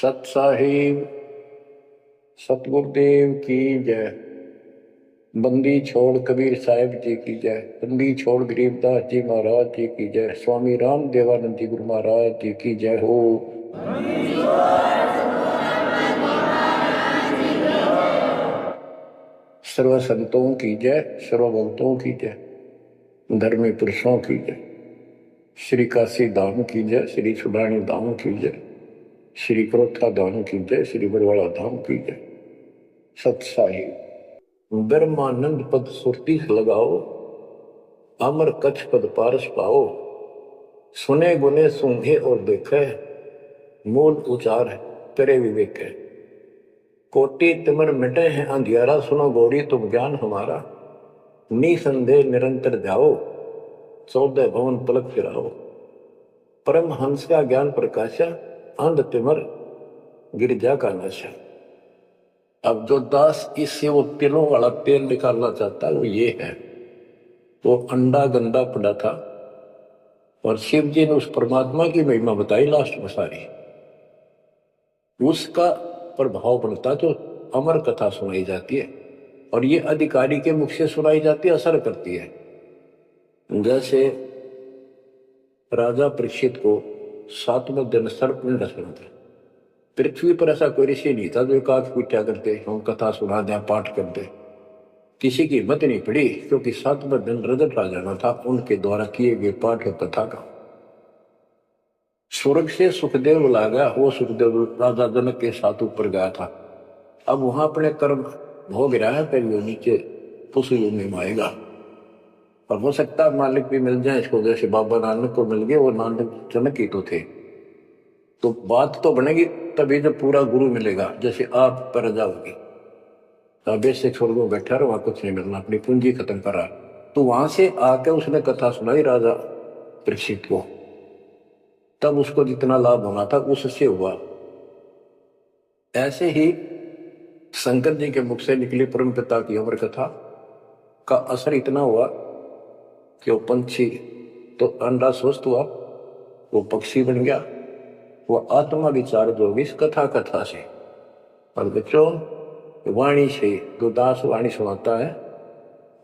सत साहिब सतगुरुदेव की जय। बंदी छोड़ कबीर साहिब जी की जय। बंदी छोड़ गरीबदास जी महाराज जी की जय। स्वामी राम देवानंद जी गुरु महाराज जी की जय हो। सर्व संतों की जय, सर्व भक्तों की जय, धर्मी पुरुषों की जय। श्री काशी धाम की जय, श्री सुडानी धाम की जय, श्री क्रोथा धाम की जय, श्री बरवाड़ा धाम की जय। सत साहिब ब्रह्मानंद पद सुरती लगाओ, अमर कच्छ पद पारस पाओ। सुने गुने सूंघे और देखे, मूल उचार करे विवेक है। कोटि तिमर मिटे हैं अंधियारा, सुनो गौरी तुम ज्ञान हमारा। निसंदेह निरंतर जाओ, 14 भवन पलक फिराओ। परम हंस का ज्ञान प्रकाशा, अंध तिमर गिरजा का नशा। अब जो दास इससे वो तिलों वाला तेल निकालना चाहता है वो ये है। वो अंडा गंदा पड़ा था और शिव जी ने उस परमात्मा की महिमा बताई लास्ट में सारी, उसका प्रभाव पड़ता जो अमर कथा सुनाई जाती है और ये अधिकारी के मुख से सुनाई जाती है, असर करती है। जैसे राजा परीक्षित को 7वें दिन सर्प ने डसना था। पृथ्वी पर ऐसा कोई ऋषि नहीं था जो एकाध पूछा करते, हम कथा सुना दें, पाठ कर दे। किसी की हिम्मत नहीं पड़ी, क्योंकि 7वें दिन रजत राजा ना था उनके द्वारा किए गए पाठ और कथा का। स्वर्ग से सुखदेव बुला गया, वो सुखदेव राजा जनक के साथ ऊपर गया था। अब वहां अपने कर्म भोग रहा है, फिर वो नीचे पुष्प में आएगा और हो सकता है मालिक भी मिल जाए इसको, जैसे बाबा नानक को मिल गए, वो नानक जनक ही तो थे। तो बात तो बनेगी तभी जब पूरा गुरु मिलेगा, जैसे आप पर जाओगे तबे से छोड़ को बैठा रहा, वहां कुछ नहीं मिलना, अपनी पूंजी खत्म करा। तो वहां से आके उसने कथा सुनाई राजा परीक्षित को, तब उसको जितना लाभ होना था उससे हुआ। ऐसे ही शंकर जी के मुख से निकली परम पिता की अमर कथा का असर इतना हुआ कि वो पंछी तो अंडा स्वस्थ हुआ, वो पक्षी बन गया, वो आत्मा विचार जो इस कथा से। और बच्चों वाणी से जो दास वाणी सुनाता है,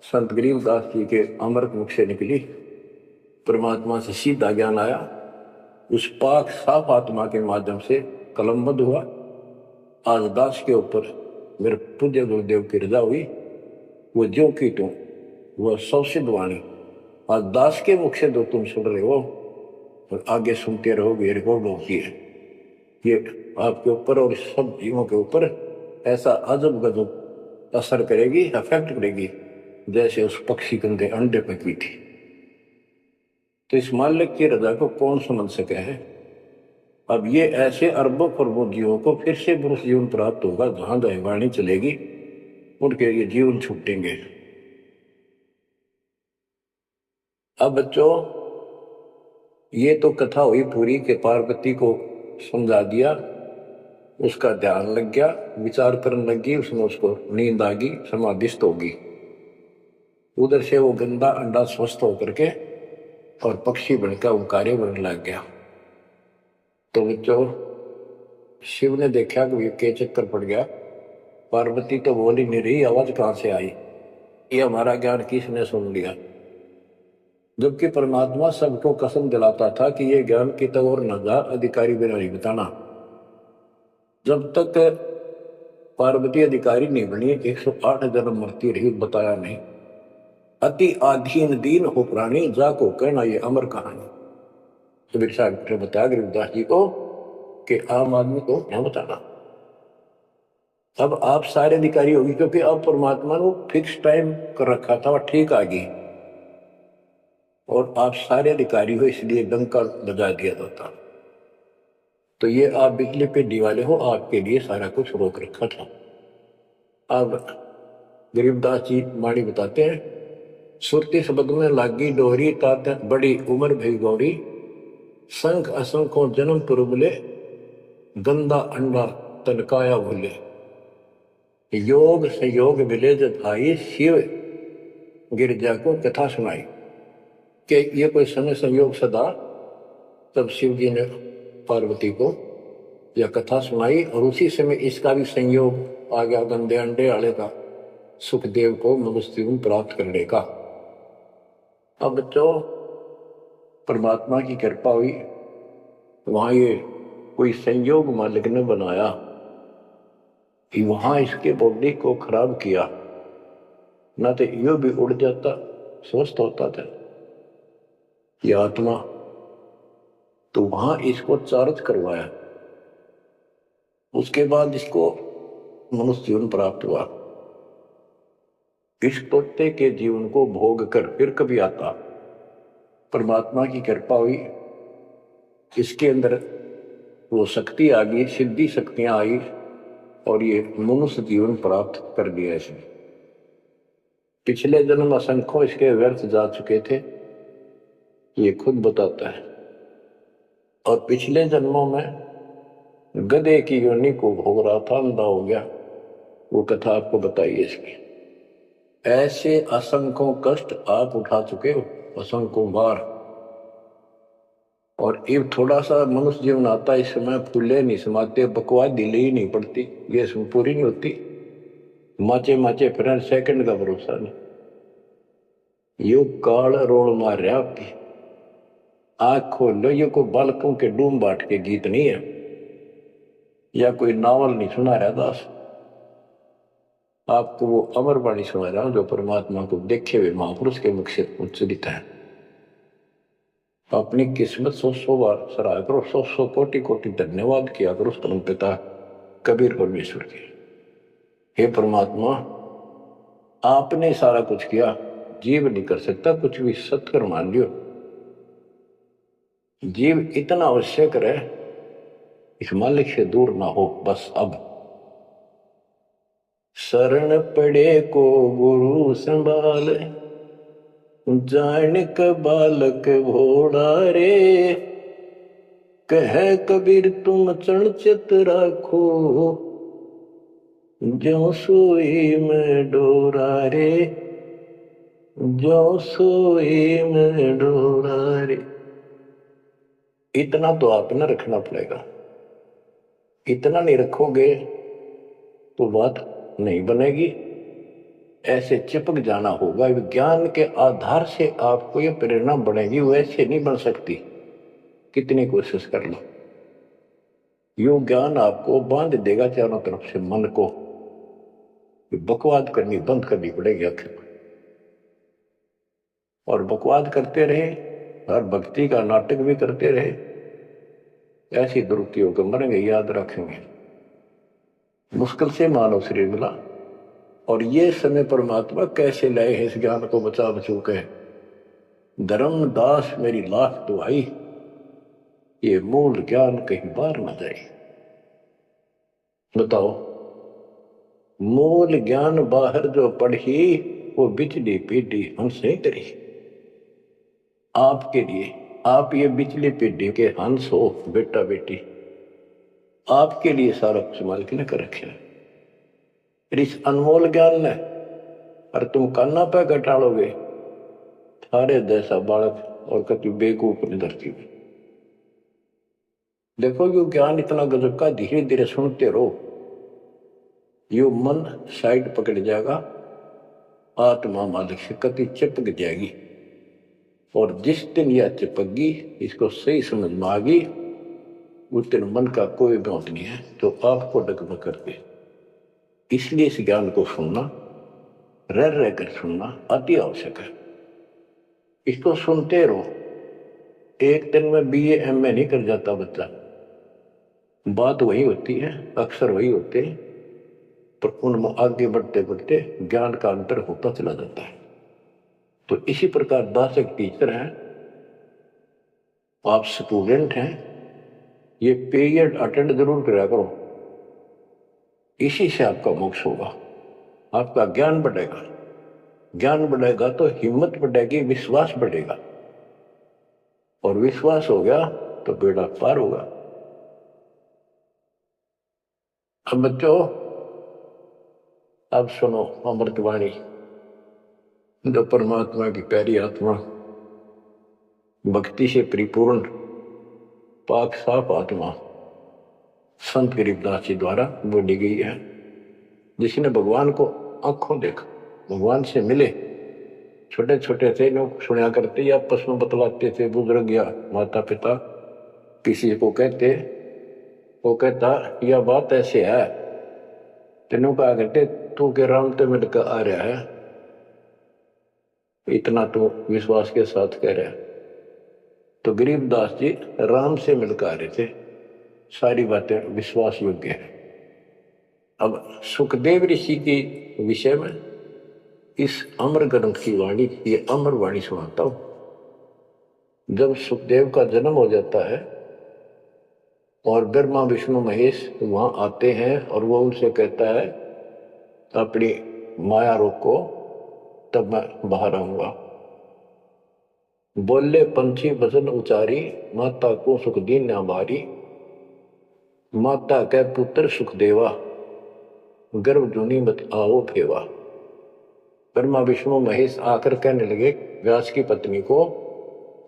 संत गरीबदास जी के अमृत मुख से निकली, परमात्मा से सीधा ज्ञान आया, उस पाक साफ आत्मा के माध्यम से कलमबद्ध हुआ। आज दास के ऊपर मेरे पूज्य गुरुदेव की रजा हुई, वो ज्यों की तुम वह सौसिद्ध वाणी आज दास के मुख से जो तुम सुन रहे हो और आगे सुनते रहोगे, रिकॉर्ड होती है, ये आपके ऊपर और सब जीवों के ऊपर ऐसा अजब गजब असर करेगी, अफेक्ट करेगी, जैसे उस पक्षी कंधे अंडे पे की थी। तो इस मालिक की रजा को कौन समझ सके है। अब ये ऐसे अरबों खरबों जीवों को फिर से पुरुष जीवन प्राप्त होगा, जहां जय वाणी चलेगी उनके ये जीवन छूटेंगे। अब बच्चों ये तो कथा हुई पूरी के पार्वती को समझा दिया, उसका ध्यान लग गया, विचार करने लगी, उसमें उसको नींद आ गई, समाधिस्थ होगी। उधर से वो गंदा अंडा स्वस्थ होकर के और पक्षी बनकर ओंकारे बनने लग गया। तो बच्चों शिव ने देखा कि ये चक्कर पड़ गया, पार्वती तो बोल ही नहीं रही, आवाज कहां से आई, ये हमारा ज्ञान किसने सुन लिया। जबकि परमात्मा सबको कसम दिलाता था कि ये ज्ञान की तो और न जा, अधिकारी बिना नहीं बताना। जब तक पार्वती अधिकारी नहीं बनी 108 जन्म मरती रही, बताया नहीं। अति आधीन दीन हो प्राणी, जाको कहना ये अमर कहानी। कबीर साहब ने बताया गरीबदास जी को कि आम आदमी को न बताना। अब आप सारे अधिकारी होगी, क्योंकि अब परमात्मा ने फिक्स टाइम कर रखा था, ठीक आ गई और आप सारे अधिकारी हो, इसलिए डंका बजा दिया जाता। तो ये आप बिजली पे दीवाले हो, आपके लिए सारा कुछ रोक रखा था। अब गरीबदास जी वाणी बताते हैं, सुरती शब्द में लागी डोहरी, तात बड़ी उम्र भई गौरी, संख असंखों जन्म तुरबले, गंदा अंडा तनकाया भूले। योग संयोग मिले जब आई, शिव गिरजा को कथा सुनाई। कि ये कोई समय संयोग सदा, तब शिव जी ने पार्वती को यह कथा सुनाई और उसी समय इसका भी संयोग आ गया गंदे अंडे वाले का, सुखदेव को मनुष्य जीवन प्राप्त करने का। अब बच्चों परमात्मा की कृपा हुई, वहां ये कोई संयोग मालिक ने बनाया कि वहां इसके बॉडी को खराब किया, ना तो यो भी उड़ जाता, स्वस्थ होता था ये आत्मा, तो वहां इसको चार्ज करवाया। उसके बाद इसको मनुष्य जीवन प्राप्त हुआ। इस तोते के जीवन को भोग कर फिर कभी आता, परमात्मा की कृपा हुई, इसके अंदर वो शक्ति आ गई, सिद्धि शक्तियां आई और ये मनुष्य जीवन प्राप्त कर दिया इसने। पिछले जन्म असंख्यों इसके व्यर्थ जा चुके थे, ये खुद बताता है। और पिछले जन्मों में गधे की योनि को भोग रहा था, अंधा हो गया, वो कथा आपको बताइए इसकी। ऐसे असंख्यों कष्ट आप उठा चुके हो, असंख्यों बार। और एक थोड़ा सा मनुष्य जीवन आता, इस समय फूले नहीं समाते, बकवास दिले ही नहीं पड़ती, ये इसमें पूरी नहीं होती, माचे माचे फिर सेकंड का भरोसा नहीं। यो काल रोल मार रहा आपकी आंख खोल लो, ये कोई बालकों के डूम बाट के गीत नहीं है, या कोई नावल नहीं सुना रहा दास, आपको वो अमर वाणी सुना रहा हूं जो परमात्मा को देखे हुए महापुरुष के मुख से उच्चरित है। अपनी किस्मत 100 बार सराहा करो, 100 कोटि कोटि धन्यवाद किया करो परम पिता कबीर परमेश्वर के। हे परमात्मा, आपने सारा कुछ किया, जीव नहीं कर सकता कुछ भी, सत्कर मान लियो। जीव इतना आवश्यक रहे, इस मालिक से दूर ना हो बस। अब शरण पड़े को गुरु संभाल, जान क बालक भोड़ा रे, कह कबीर तुम चरण चित राखो, जो सोई में डोरा रे, जो सोई में डोरा रे। इतना तो आपने रखना पड़ेगा, इतना नहीं रखोगे तो बात नहीं बनेगी, ऐसे चिपक जाना होगा। विज्ञान के आधार से आपको ये प्रेरणा बनेगी, वैसे नहीं बन सकती, कितनी कोशिश कर लो। यो ज्ञान आपको बांध देगा चारों तरफ से मन को, बकवाद करनी बंद करनी पड़ेगी आखिर। और बकवाद करते रहे और भक्ति का नाटक भी करते रहे, ऐसी दुरुक्ति होकर मरेंगे, याद रखेंगे। मुश्किल से मानव शरीर मिला और ये समय परमात्मा कैसे लाए हैं इस ज्ञान को बचा बचू के। धर्मदास मेरी लाख दुआई, ये मूल ज्ञान कहीं बार न जाए। बताओ, मूल ज्ञान बाहर जो पढ़ी वो बिचली पीढ़ी हमसे करी। आपके लिए आप ये बिचली पीढ़ी के हंस हो, बेटा बेटी, आपके लिए सारा कुछ मालिक ने कर रखे है। इस अनमोल ज्ञान ने, और तुम कान्ना पे घटाड़ोगे थारे जैसा बालक और कति बेकूफ ने धरती में। देखो यो ज्ञान इतना गजब का, धीरे धीरे सुनते रहो, यो मन साइड पकड़ जाएगा, आत्मा मालिक से कति चिपक जाएगी। और जिस दिन यह चिपक गई, इसको सही समझ में आ गई, उस दिन मन का कोई बात नहीं है तो आपको डगमग कर दे। इसलिए इस ज्ञान को सुनना, रह रहकर सुनना अति आवश्यक है। इसको सुनते रहो। एक दिन में BA MA नहीं कर जाता बच्चा, बात वही होती है, अक्सर वही होते हैं, पर उनमें आगे बढ़ते बढ़ते ज्ञान का अंतर होता चला जाता है। तो इसी प्रकार दास एक टीचर हैं, आप स्टूडेंट हैं, ये पीरियड अटेंड जरूर करा करो, इसी से आपका मोक्ष होगा, आपका ज्ञान बढ़ेगा। ज्ञान बढ़ेगा तो हिम्मत बढ़ेगी, विश्वास बढ़ेगा, और विश्वास हो गया तो बेड़ा पार होगा। अब बच्चों, अब सुनो अमृतवाणी, जो परमात्मा की प्यारी आत्मा, भक्ति से परिपूर्ण पाक साफ आत्मा, संत गरीबदास जी द्वारा बोली गई है। जिसने भगवान को आंखों देखा, भगवान से मिले, छोटे छोटे थे लोग सुना करते या आपस में बतलाते थे, बुजुर्ग या माता पिता किसी को कहते, वो कहता यह बात ऐसे है, तेनों कहा करते तू के राम तो मिलकर आ रहा है, इतना तो विश्वास के साथ कह रहा है। तो गरीबदास जी राम से मिलकर आ रहे थे, सारी बातें विश्वास योग्य है। अब सुखदेव ऋषि के विषय में इस अमर ग्रंथ की वाणी, ये अमर वाणी सुनाता हूं। जब सुखदेव का जन्म हो जाता है और ब्रह्मा विष्णु महेश वहां आते हैं और वो उनसे कहता है अपनी माया रोको, तब मैं बाहर आऊंगा। बोले पंछी भजन उचारी, माता को सुख दीन न बारी, माता के पुत्र सुखदेवा, गर्भ जूनी मत आओ भेवा। ब्रह्मा विष्णु महेश आकर कहने लगे व्यास की पत्नी को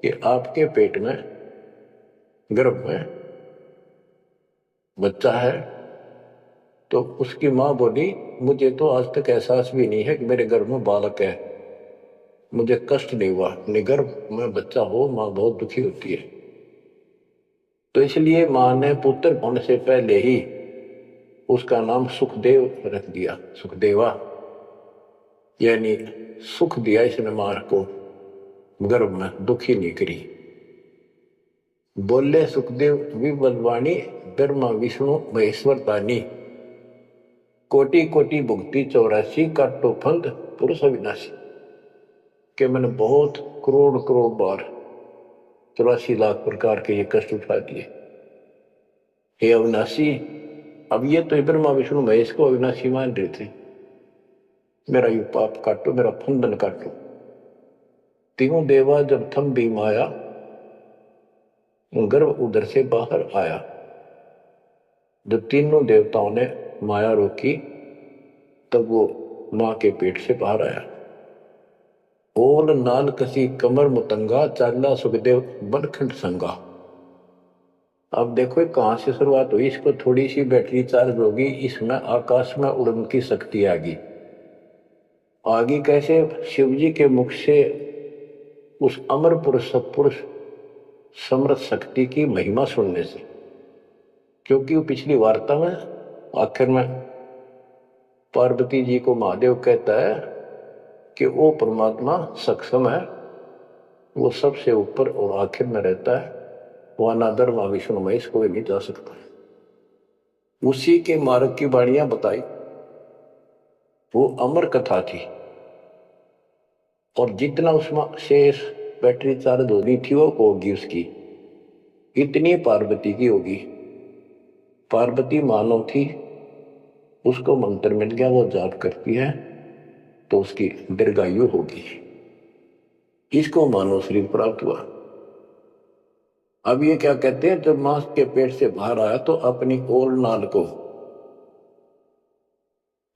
कि आपके पेट में, गर्भ में बच्चा है। तो उसकी मां बोली मुझे तो आज तक एहसास भी नहीं है कि मेरे गर्भ में बालक है, मुझे कष्ट नहीं हुआ, गर्भ में बच्चा हो मां बहुत दुखी होती है। तो इसलिए मां ने पुत्र होने से पहले ही उसका नाम सुखदेव रख दिया, सुखदेवा, यानी सुख दिया इसने मां को, गर्भ में दुखी नहीं करी। बोले सुखदेव विबलवाणी, ब्रह्मा विष्णु महेश्वर दानी, कोटि कोटि भुक्ति 84, काटो फंद पुरुष अविनाशी। कि मैंने बहुत करोड़ करोड़ बार 84 लाख प्रकार के ये कष्ट उठा दिए, हे अविनाशी। अब ये तो ब्रह्मा विष्णु महेश को अविनाशी मान रहे थे, मेरा यू पाप काटो, मेरा फंदन काटो। तीनों देवा जब थम भी माया, गर्भ उधर से बाहर आया। जब तीनों देवताओं ने माया रोकी तब वो मां के पेट से बाहर आया। ओल नाल कसी कमर मुतंगा, चाला सुखदेव बनखंड संगा। अब देखो कहां से शुरुआत हुई, इसको थोड़ी सी बैटरी चार्ज होगी, इसमें आकाश में उड़न की शक्ति आगी। आगे कैसे? शिव जी के मुख से उस अमर पुरुष सत्पुरुष समर्थ शक्ति की महिमा सुनने से। क्योंकि वो पिछली वार्ता में आखिर में पार्वती जी को महादेव कहता है कि वो परमात्मा सक्षम है, वो सबसे ऊपर और आखिर में रहता है, वह ना ब्रह्मा विष्णु महेश कोई नहीं जा सकता। उसी के मार्ग की वाणियां बताई, वो अमर कथा थी। और जितना उसमें शेष बैटरी चार्ज हो रही थी वो होगी उसकी, इतनी पार्वती की होगी। पार्वती मानव थी, उसको मंत्र मिल गया, वो जाप करती है तो उसकी दीर्घायु होगी। इसको मानव शरीर प्राप्त हुआ। अब ये क्या कहते हैं, जब मां के पेट से बाहर आया तो अपनी ओर नाल को,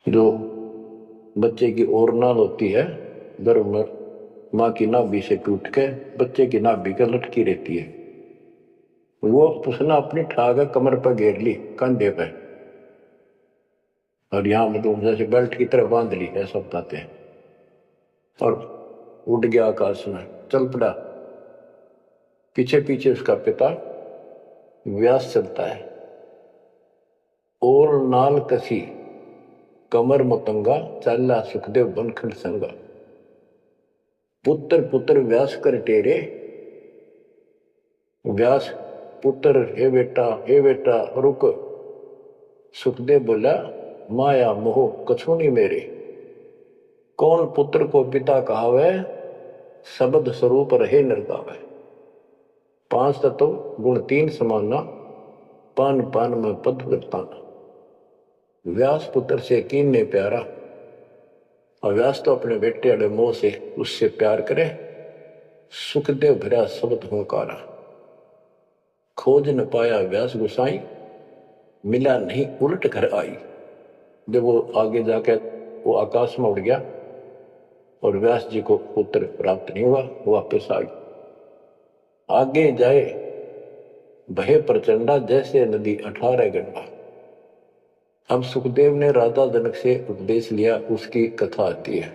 जो बच्चे की ओर नाल होती है गर्भ में, मां की नाभि से टूट के बच्चे की नाभि का लटकी रहती है, वो उसने अपनी ठाक कमर पर घेर ली, कंधे पे, और यहां मतलब जैसे बेल्ट की तरह बांध ली, ऐसा बताते हैं। और उड़ गया आकाश में, चल पड़ा। पीछे पीछे उसका पिता व्यास चलता है। और नाल कसी कमर मुतंगा, चाला सुखदेव बनखंड संगा। पुत्र पुत्र व्यास कर टेरे, व्यास पुत्र हे बेटा रुक। सुखदेव बोला माया मोह कछु नहीं मेरे, कौन पुत्र को पिता कहावे, शब्द स्वरूप रहे नरगावे। 5 तत्व गुण 3 समाना, पान पान में पद वर्ताना। व्यास पुत्र से कीन्ने प्यारा, और व्यास तो अपने बेटे अड़े मोह से उससे प्यार करे। सुखदेव भरा शब्द हुंकारा, खोज न पाया व्यास गुसाई, मिला नहीं उलट कर आई। जब वो आगे जाकर वो आकाश में उड़ गया और व्यास जी को पुत्र प्राप्त नहीं हुआ, वापस आ गया। आगे जाए भय प्रचंडा जैसे नदी 18 घंटा। अब सुखदेव ने राजा जनक से उपदेश लिया, उसकी कथा आती है।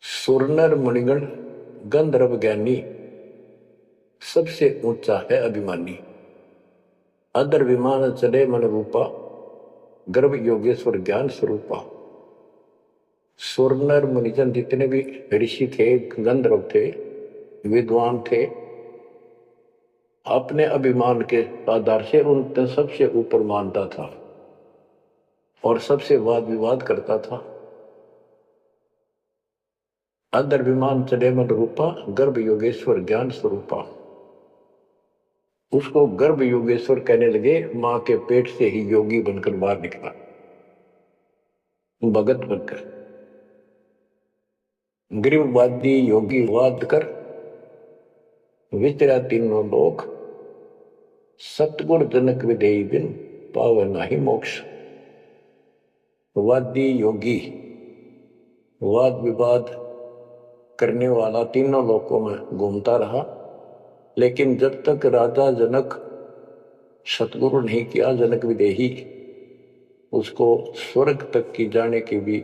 सुरनर मुनिगण गंधर्व ज्ञानी, सबसे ऊंचा है अभिमानी। अदर विमान चले मन रूपा, गर्भ योगेश्वर ज्ञान स्वरूपा। सुरनर मुनिजन जितने भी ऋषि थे, गंधर्व थे, विद्वान थे, अपने अभिमान के आधार से उन सबसे ऊपर मानता था और सबसे वाद विवाद करता था। अदर विमान चले मन रूपा, गर्भ योगेश्वर ज्ञान स्वरूपा। उसको गर्भ योगेश्वर कहने लगे, मां के पेट से ही योगी बनकर बाहर निकला, भगत बनकर। गरीबवादी योगी वाद कर विचरा तीनों लोक, सतगुण जनक विदेही बिन पावे नाही मोक्ष। वादी योगी वाद विवाद करने वाला तीनों लोकों में घूमता रहा, लेकिन जब तक राजा जनक सतगुरु नहीं किया, जनक विदेही, उसको स्वर्ग तक की जाने की भी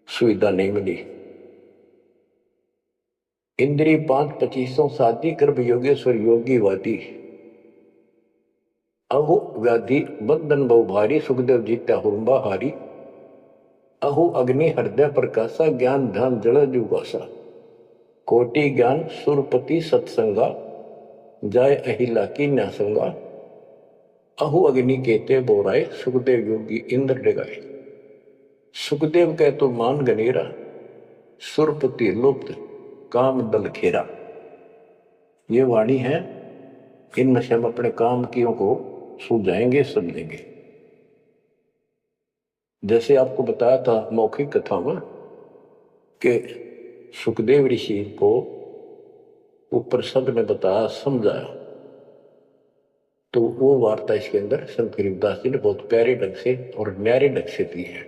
सुविधा नहीं मिली। इंद्री 5-25 साधी, गर्भ योगेश्वर योगी वादी। अहु व्याधि बंधन बहु भारी, सुखदेव जीत्या हुरंबा हारी। अहु अग्नि हृदय प्रकाशा, ज्ञान ध्यान जड़ जुगासा। कोटि ज्ञान सुरपति सत्संगा, जाय अहिला की न्यासंगा। अहु अग्नि केते बोराए, सुखदेव योगी इंद्र डगाए। सुखदेव कह तो मान गनेरा, सुरपति लुप्त काम दल खेरा। ये वाणी है, इनमें से हम अपने काम कियों को सुलझाएंगे, समझेंगे। जैसे आपको बताया था मौखिक कथा में कि सुखदेव ऋषि को ऊपर शब्द में बताया, समझाया, तो वो वार्ता इसके अंदर संत गरीबदास जी ने बहुत प्यारे ढंग से और न्यारे ढंग से दी है।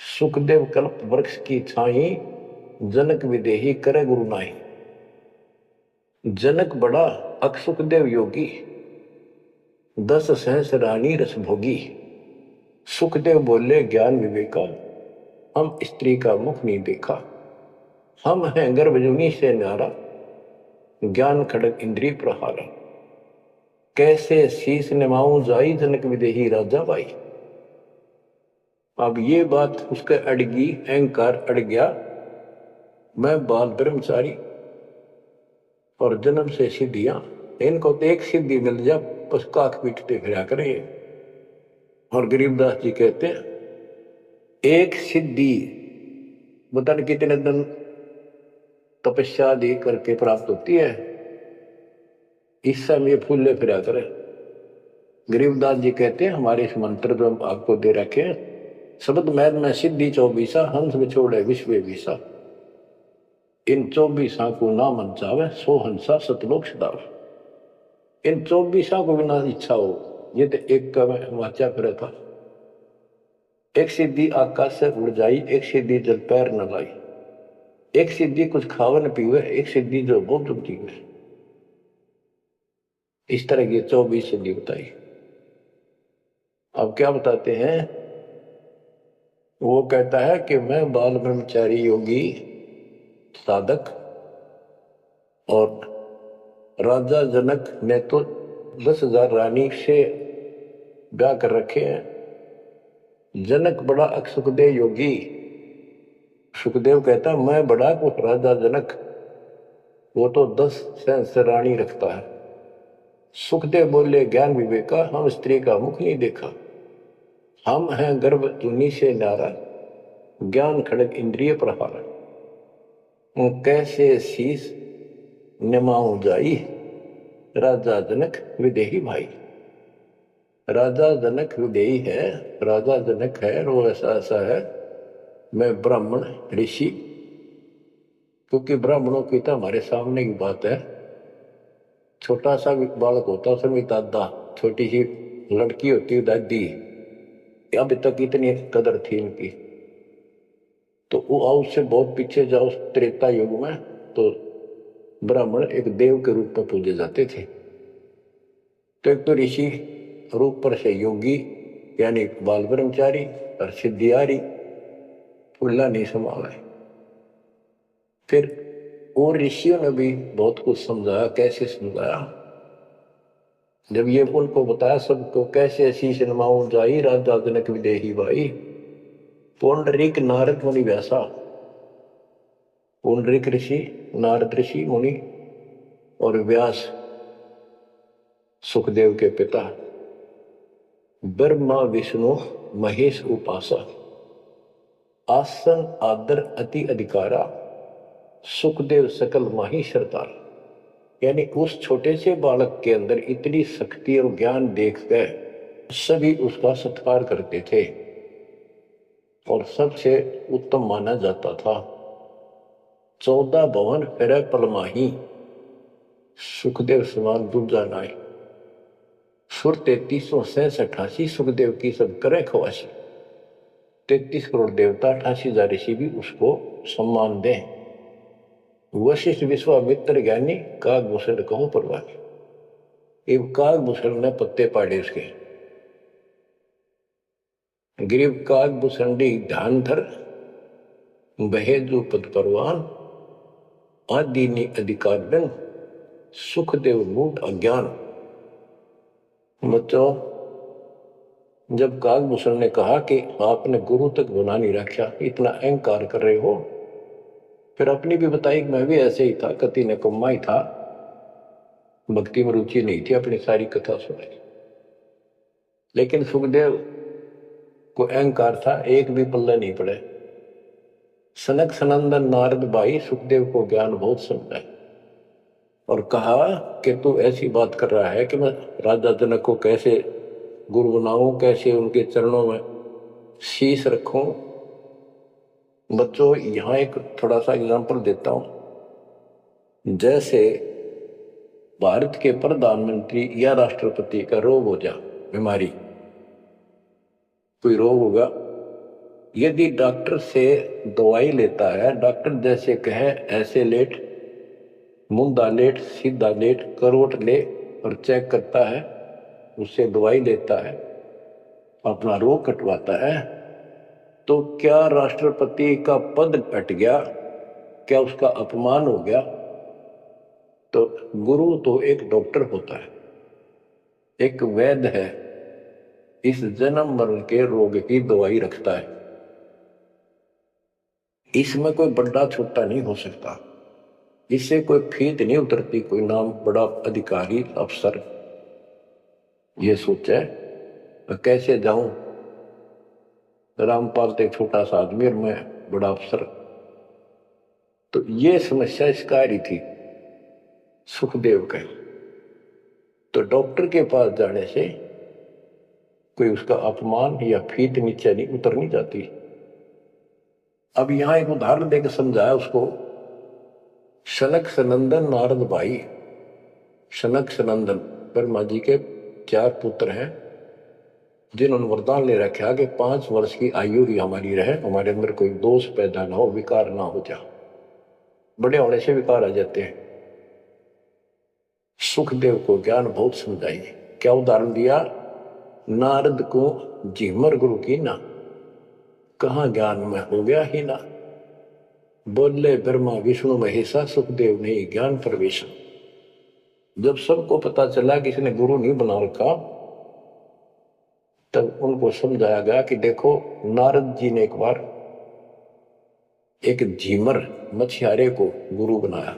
सुखदेव कल्प वृक्ष की छाई, जनक विदेही करे गुरु नाई। जनक बड़ा अक सुखदेव योगी, 10 सहस रानी रस भोगी। सुखदेव बोले ज्ञान विवेका, हम स्त्री का मुख नहीं देखा। हम हैं गर्भजूनी से न्यारा, ज्ञान खड़ग इंद्रिय प्रहारा। कैसे शीस निमाऊं जाई, जनक विदेही राजा बाई। अब ये बात उसके अड़गी, अहंकार अड़ गया। मैं बाल ब्रह्मचारी और जन्म से सिद्धियां, इनको तो एक सिद्धि मिल जा, बस काक पीटते फिरा करें। और गरीबदास जी कहते हैं, एक सिद्धि बतन कितने दिन तपस्या दे करके प्राप्त होती है, इस समय फूले फिरा करें। गरीबदास जी कहते हैं, हमारे इस मंत्र जो हम आपको दे रखे हैं, शब्द मैद में सिद्धि 24, हंस बिछोड़े विश्व विसा। इन 24 को ना मन चावे, 100 हंसा सतलोक सदावे। इन 24 को बिना इच्छा हो, ये तो एक का वाचा फिर था। एक सिद्धि आकाश से उड़ जाई, एक सिद्धि जल पैर न लाई। एक सिद्धि कुछ खावे न पीवे, एक सिद्धि जो बहुत दुख जीवे। इस तरह की 24 सिद्धि बताई। अब क्या बताते हैं, वो कहता है कि मैं बाल ब्रह्मचारी योगी साधक, और राजा जनक ने तो 10,000 रानी से ब्याह कर रखे हैं। जनक बड़ा अक सुखदेव योगी। सुखदेव कहता है, मैं बड़ा कुछ राजा जनक, वो तो 10 सहस्र रानी रखता है। सुखदेव बोले ज्ञान विवेका, हम स्त्री का मुख नहीं देखा। हम हैं गर्भ जूनी से नारा, ज्ञान खड़ग इंद्रिय प्रहार। कैसे शीस निमाऊं जाई, राजा जनक विदेही भाई। राजा जनक विदेही है, राजा जनक है, वो ऐसा है, मैं ब्राह्मण ऋषि। क्योंकि ब्राह्मणों की तो हमारे सामने की बात है, छोटा सा बालक होता है, उसमें दादा, छोटी सी लड़की होती है दादी, अभी तक इतनी कदर थी इनकी। तो वो उससे बहुत पीछे जाओ त्रेता युग में, तो ब्राह्मण एक देव के रूप में पूजे जाते थे। तो एक तो ऋषि रूप पर से योगी यानी बाल ब्रह्मचारी और सिद्धियारी फुल्ला नहीं समावे। फिर और ऋषियों ने भी बहुत कुछ समझाया। कैसे समझाया? जब ये उनको बताया सबको, कैसे शीश नमाऊं जाई राजा जनक विदेही भाई, पुंडरीक नारद मुनि व्यासा। पुंडरीक ऋषि, नारद ऋषि मुनि और व्यास सुखदेव के पिता, ब्रह्मा विष्णु महेश उपासा, आसन आदर अति अधिकारा, सुखदेव सकल माही सरदार। यानी उस छोटे से बालक के अंदर इतनी शक्ति और ज्ञान देखकर सभी उसका सत्कार करते थे और सबसे उत्तम माना जाता था। 14 भवन फिर पलमाही, सुखदेव समान दूजा नाय। सुर 3368 सुखदेव की सब करे खवासी। 33 करोड़ देवता 88,000 ऋषि भी उसको सम्मान दें। वशिष्ठ विश्वामित्र ज्ञानी कागभूषण कहो परवानी। कागभूषण ने पत्ते पाड़े उसके। गिरीव कागभूषणी ध्यान धर, बहेजु पद परवान, आदि अधिकार बिन, सुखदेव मूड अज्ञान। बच्चों, जब कागभूषण ने कहा कि आपने गुरु तक बना नहीं रखा, इतना अहंकार कर रहे हो, फिर अपनी भी बताई कि मैं भी ऐसे ही था, कति ने कम्मा ही था, भक्ति में रुचि नहीं थी, अपनी सारी कथा सुनाई। लेकिन सुखदेव को अहंकार था, एक भी पल्ला नहीं पड़े। सनक सनंदन नारद भाई सुखदेव को ज्ञान बहुत समझाए और कहा कि तू ऐसी बात कर रहा है कि मैं राजा जनक को कैसे गुरु बनाऊं, कैसे उनके चरणों में शीश रखूं। बच्चों, यहां एक थोड़ा सा एग्जांपल देता हूं। जैसे भारत के प्रधानमंत्री या राष्ट्रपति का रोग हो जा, बीमारी, कोई रोग होगा, यदि डॉक्टर से दवाई लेता है, डॉक्टर जैसे कहे ऐसे लेट, मुंदा लेट, सीधा लेट, करवट ले और चेक करता है, उससे दवाई लेता है, अपना रोग कटवाता है, तो क्या राष्ट्रपति का पद हट गया? क्या उसका अपमान हो गया? तो गुरु तो एक डॉक्टर होता है, एक वैद्य है, इस जन्म मरण के रोग की दवाई रखता है। इसमें कोई बड़ा छोटा नहीं हो सकता, इससे कोई फीत नहीं उतरती। कोई नाम बड़ा अधिकारी अफसर ये सोचे कैसे जाऊं, रामपाल तो एक छोटा सा आदमी और मैं बड़ा अफसर। तो ये समस्या इसका रही थी सुखदेव का। तो डॉक्टर के पास जाने से कोई उसका अपमान या फीत नीचे नहीं उतरनी जाती। अब यहां एक उदाहरण देकर समझाया उसको। सनक सनंदन नारद भाई, सनक सनंदन ब्रह्मा जी के 4 पुत्र हैं, जिन्होंने वरदान ले रखा कि 5 वर्ष की आयु ही हमारी रहे, हमारे अंदर कोई दोष पैदा ना हो, विकार ना हो जा। बड़े होने से विकार आ जाते हैं। सुखदेव को ज्ञान बहुत समझाई। क्या उदाहरण दिया? नारद को झिमर गुरु की ना, कहां ज्ञान में हो गया ही ना। बोले ब्रह्मा विष्णु महेशा, सुखदेव ने ज्ञान प्रवेश। जब सबको पता चला कि इसने गुरु नहीं बना रखा, तब उनको समझाया गया कि देखो, नारद जी ने एक बार एक झीमर मछियारे को गुरु बनाया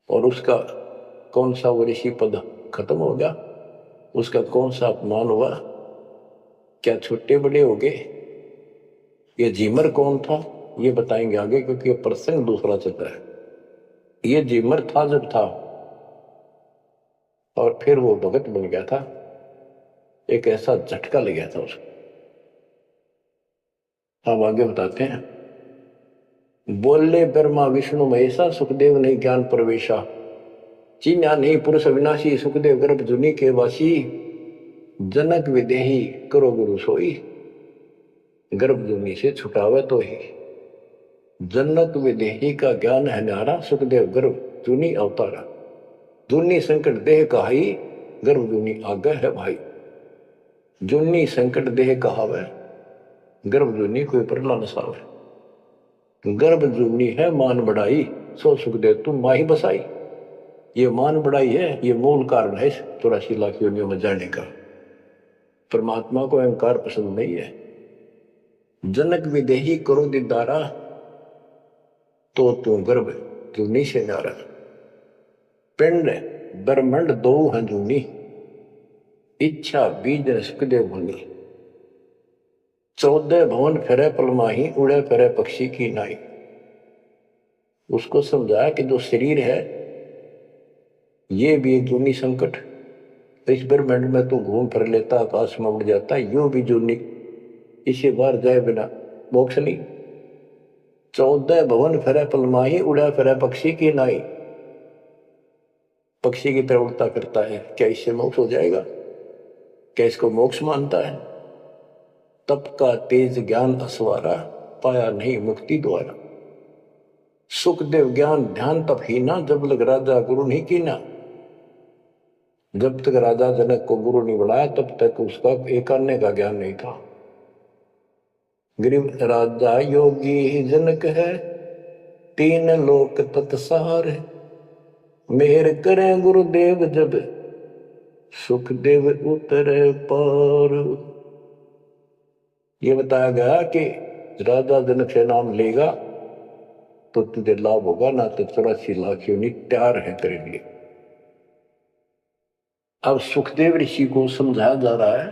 और उसका कौन सा वो ऋषि पद खत्म हो गया, उसका कौन सा अपमान हुआ? क्या छोटे बड़े हो गए? ये झीमर कौन था ये बताएंगे आगे, क्योंकि ये प्रसंग दूसरा चल रहा है। ये झीमर था जब था और फिर वो भगत बन गया था, एक ऐसा झटका लग गया था उसको। अब आगे बताते हैं। बोले ब्रह्मा विष्णु महेशा, सुखदेव ने ज्ञान प्रवेशा, चिन्हा नहीं पुरुष अविनाशी, सुखदेव गर्भ जुनी के वासी, जनक विदेही करो गुरु सोई, गर्भ जुनी से छुटावे तो ही। जन्नत विदेही का ज्ञान है न्यारा, सुखदेव गर्भ जूनी अवतारा। जूनी संकट देह कहाई, गर्भ जूनी आगे है भाई। जूनी संकट देह कहावे, गर्भ जूनी कोई परला न सावे। गर्भ जूनी है मान बढ़ाई, सो सुखदेव तुम माही बसाई। ये मान बढ़ाई है, ये मूल कारण है 84 लाख योनियों में जाने का। परमात्मा को अहंकार पसंद नहीं है। जनक विदेही करो दीदारा, तो तू गर्भ जूनी से नारा। पिंड ब्रह्मंड दो हैं जूनी, इच्छा बीज सुखदेव मुनि। 14 भवन फिरे पलमाही, उड़े फिरे पक्षी की नाई। उसको समझाया कि जो शरीर है ये भी एक जूनी संकट। इस ब्रह्मांड में तू घूम फिर लेता, आकाश में उड़ जाता, यो भी जूनी, इसे बाहर जाए बिना मोक्ष नहीं। 14 भवन फिरे पलमाही, उड़ा फिरे पक्षी की नाई। पक्षी की तरह उड़ता करता है, क्या इससे मोक्ष हो जाएगा? क्या इसको मोक्ष मानता है? तप का तेज ज्ञान असवारा, पाया नहीं मुक्ति द्वारा। सुखदेव ज्ञान ध्यान तप ही ना, जब लग राजा गुरु नहीं कीना। जब तक राजा जनक को गुरु नहीं बनाया तब तक उसका एक अन्य का ज्ञान नहीं था। गरीब राजा योगी जनक है, 3 लोक तत्सार है। मेहर करें गुरुदेव जब, सुखदेव उतरे पार। ये बताया गया कि राजा जनक से नाम लेगा तो तुझे लाभ होगा, ना तो 84 लाख योनि तैयार है तेरे लिए। अब सुखदेव ऋषि को समझाया जा रहा है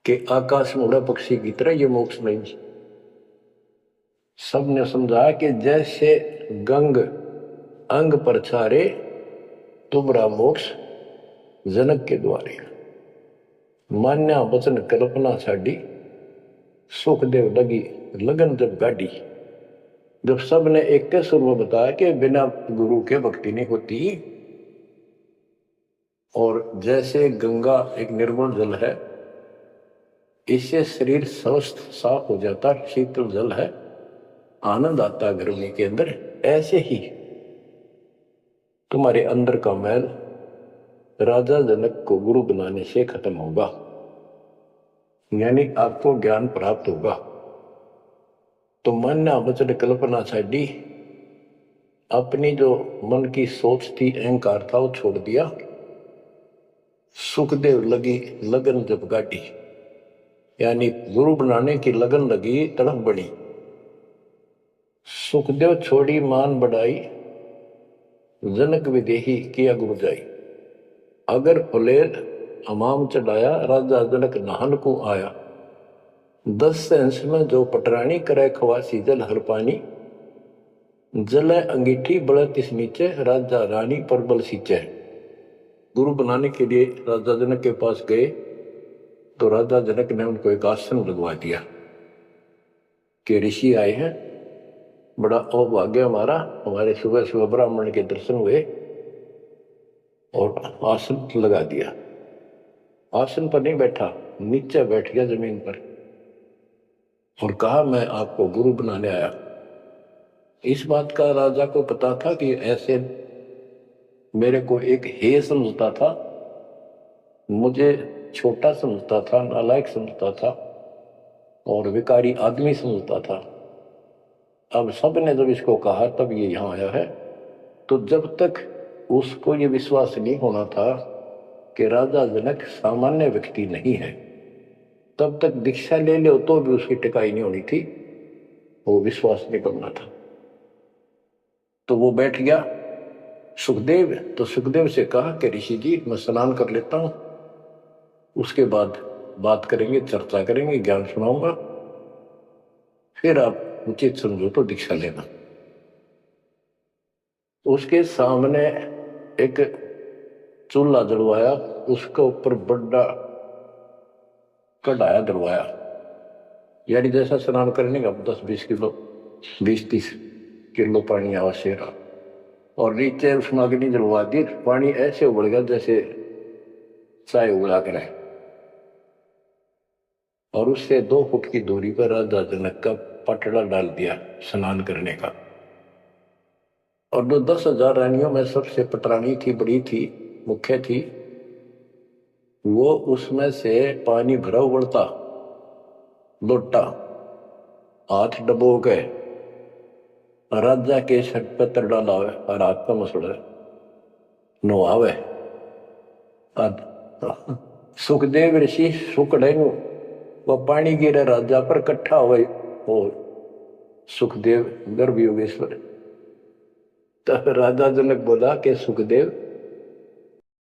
कि आकाश में उड़ा पक्षी की तरह ये मोक्ष नहीं। सबने समझाया कि जैसे गंग अंग पर छारे, तुमरा मोक्ष जनक के द्वारे। मान्या वचन कल्पना छाड़ी, सुखदेव लगी लगन जब गाड़ी। जब सबने एक के सुर में बताया कि बिना गुरु के भक्ति नहीं होती, और जैसे गंगा एक निर्मल जल है, इससे शरीर स्वस्थ साफ हो जाता, शीतल जल है, आनंद आता गर्मी के अंदर। ऐसे ही तुम्हारे अंदर का मैल राजा जनक को गुरु बनाने से खत्म होगा, यानी आपको ज्ञान प्राप्त होगा। तो मान्या वचन कल्पना छाड़ी, अपनी जो मन की सोच थी, अहंकार था, वो छोड़ दिया। सुखदेव लगी लगन जब गाड़ी, यानी गुरु बनाने की लगन लगी, तड़प बनी। सुखदेव छोड़ी मान बढ़ाई, जनक विदेही किया गुरु जाई। अगर फुलेल हमाम चढ़ाया, राजा जनक नहान को आया। 10 अंश में जो पटरानी करे खवासी जल हर पानी। जले अंगीठी बड़े तिस नीचे, राजा रानी पर बल सींचे। गुरु बनाने के लिए राजा जनक के पास गए तो राजा जनक ने उनको एक आसन लगवा दिया कि ऋषि आए हैं, बड़ा अभाग्य हमारा, हमारे सुबह सुबह ब्राह्मण के दर्शन हुए, और आसन लगा दिया। आसन पर नहीं बैठा, नीचे बैठ गया जमीन पर, और कहा मैं आपको गुरु बनाने आया। इस बात का राजा को पता था कि ऐसे मेरे को एक हे समझता था, मुझे छोटा समझता था, नालायक समझता था, और विकारी आदमी समझता था। अब सबने जब इसको कहा तब ये यहां आया है। तो जब तक उसको ये विश्वास नहीं होना था कि राजा जनक सामान्य व्यक्ति नहीं है, तब तक दीक्षा ले लो तो भी उसकी टिकाई नहीं होनी थी, वो विश्वास नहीं करना था। तो वो बैठ गया सुखदेव। तो सुखदेव से कहा कि ऋषि जी मैं स्नान कर लेता हूं, उसके बाद बात करेंगे, चर्चा करेंगे, ज्ञान सुनाऊंगा, फिर आप उचित समझो तो दीक्षा लेना। उसके सामने एक चूल्हा जलवाया, उसके ऊपर बड़ा कढ़ाया डलवाया, यानी जैसा स्नान करने का 10-20 किलो 20-30 किलो पानी आवश्यक रहा, और नीचे उसमें अग्नि जलवा दी। पानी ऐसे उबल गया जैसे चाय उबला कर है, और उससे 2 फुट की दूरी पर राजा जनक का पटड़ा डाल दिया स्नान करने का। और जो 10,000 रानियों में सबसे पटरानी थी, बड़ी थी, मुख्य थी, वो उसमें से पानी भरा उबलता लोटा हाथ डबो के राजा के सर पे तर डालावे और हाथ का मसड़े नोआवे। सुखदेव ऋषि सुकड़े नु वो पानी गिरे राजा पर कट्ठा हुए और सुखदेव गर्भ योगेश्वर। तो राजा जनक बोला कि सुखदेव